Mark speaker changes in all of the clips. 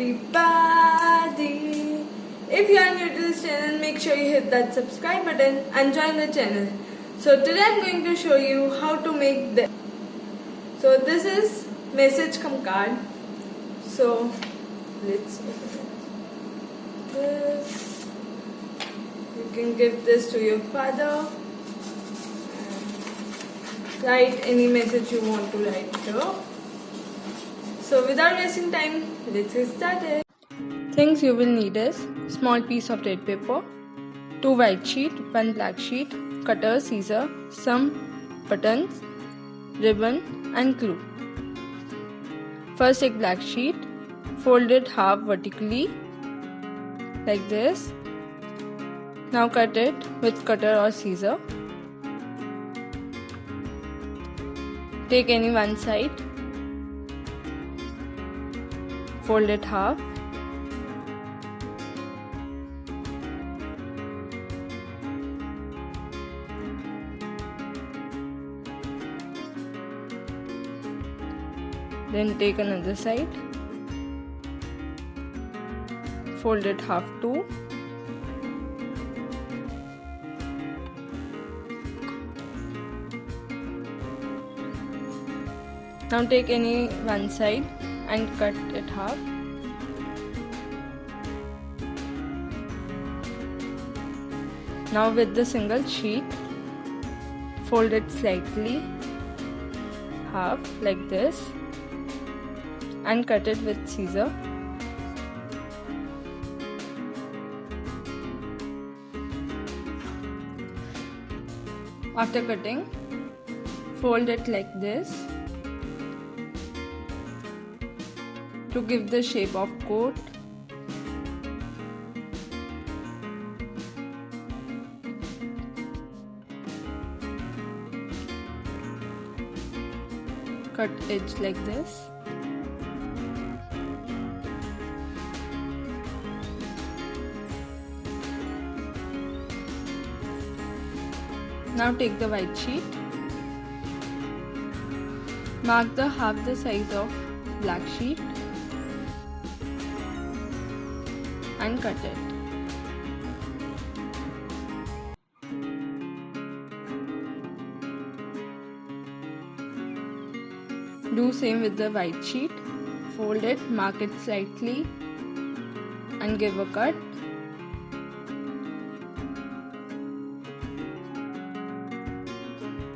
Speaker 1: everybody! If you are new to this channel, make sure you hit that subscribe button and join the channel. So today I'm going to show you how to make this. So this is message cum card. So let's open this. You can give this to your father. Write any message you want to write here. So without wasting time, let's get started. Things you will need is small piece of red paper, 2 white sheet, 1 black sheet, cutter, scissor, some buttons, ribbon and glue. First take black sheet, fold it half vertically like this. Now cut it with cutter or scissor. Take any one side, fold it half. Then take another side, fold it half too. Now take any one side and cut it half. Now with the single sheet, fold it slightly half like this and cut it with scissor. After cutting, fold it like this to give the shape of coat. Cut edge like this. Now take the white sheet. Mark the half the size of black sheet and cut it. Do same with the white sheet. Fold it, mark it slightly and give a cut.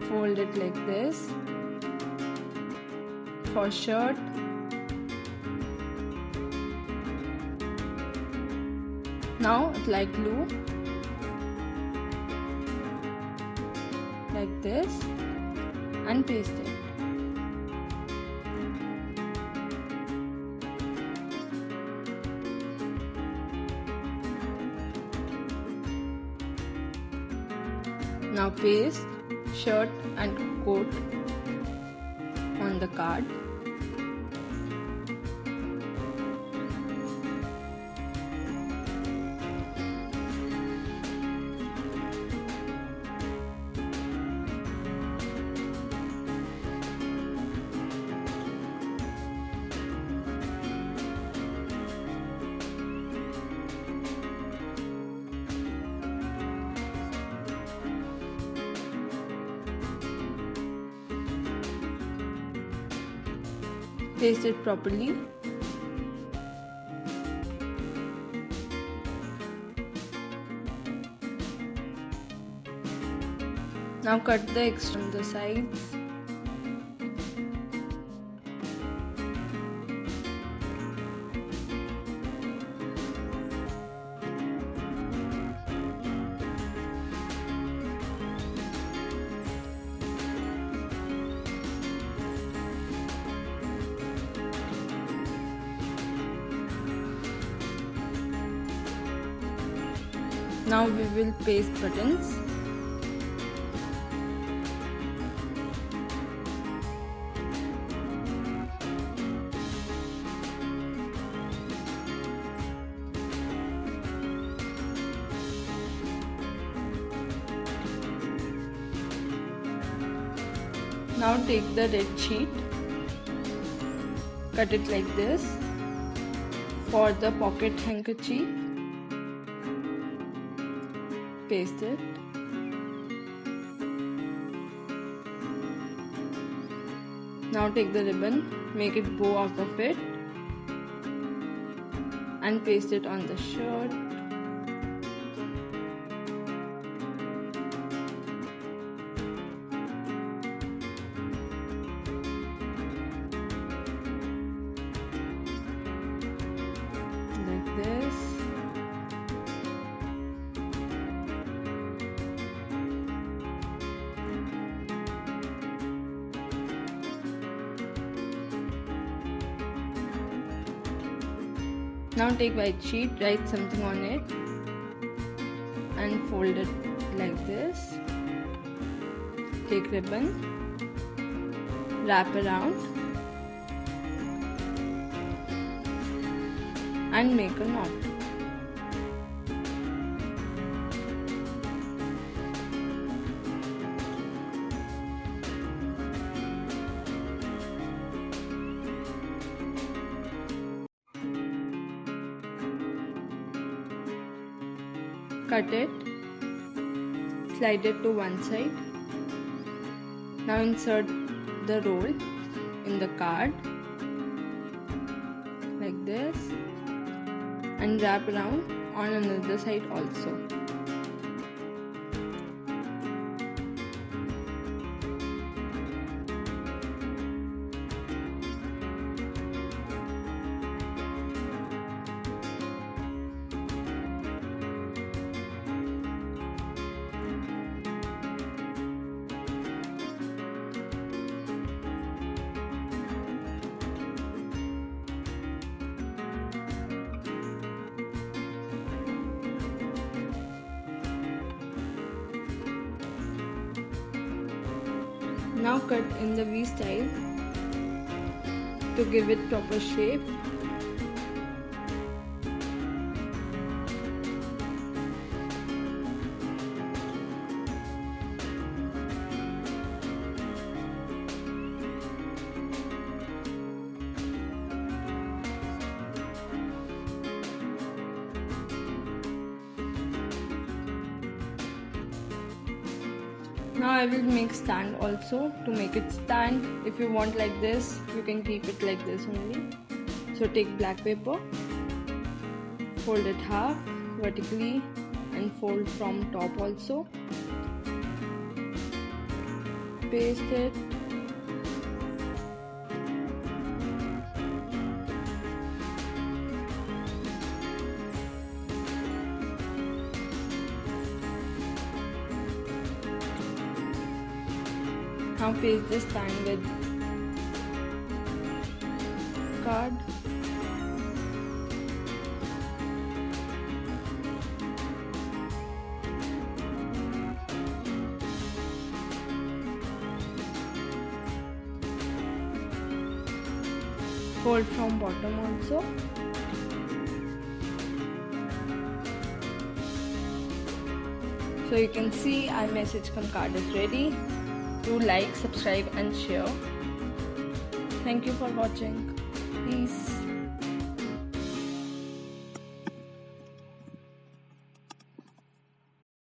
Speaker 1: Fold it like this for shirt. Now apply glue like this and paste it. Now paste shirt and coat on the card. Paste it properly. Now cut the extra from the sides. Now we will paste buttons. Now take the red sheet, cut it like this, For the pocket handkerchief, paste it. Now take the ribbon, make it bow out of it and paste it on the shirt. Like this. Now take white sheet, write something on it and fold it like this. Take ribbon, wrap around and make a knot. Cut it, slide it to one side. Now insert the roll in the card like this and wrap around on another side also. Now cut in the V style to give it proper shape. Now I will make stand also. To make it stand, if you want like this, you can keep it like this only. So take black paper, fold it half vertically and fold from top also. Paste it. Now paste the stand with card. Fold from bottom also. So you can see our message card is ready. Do like, subscribe and share. Thank you for watching. Peace.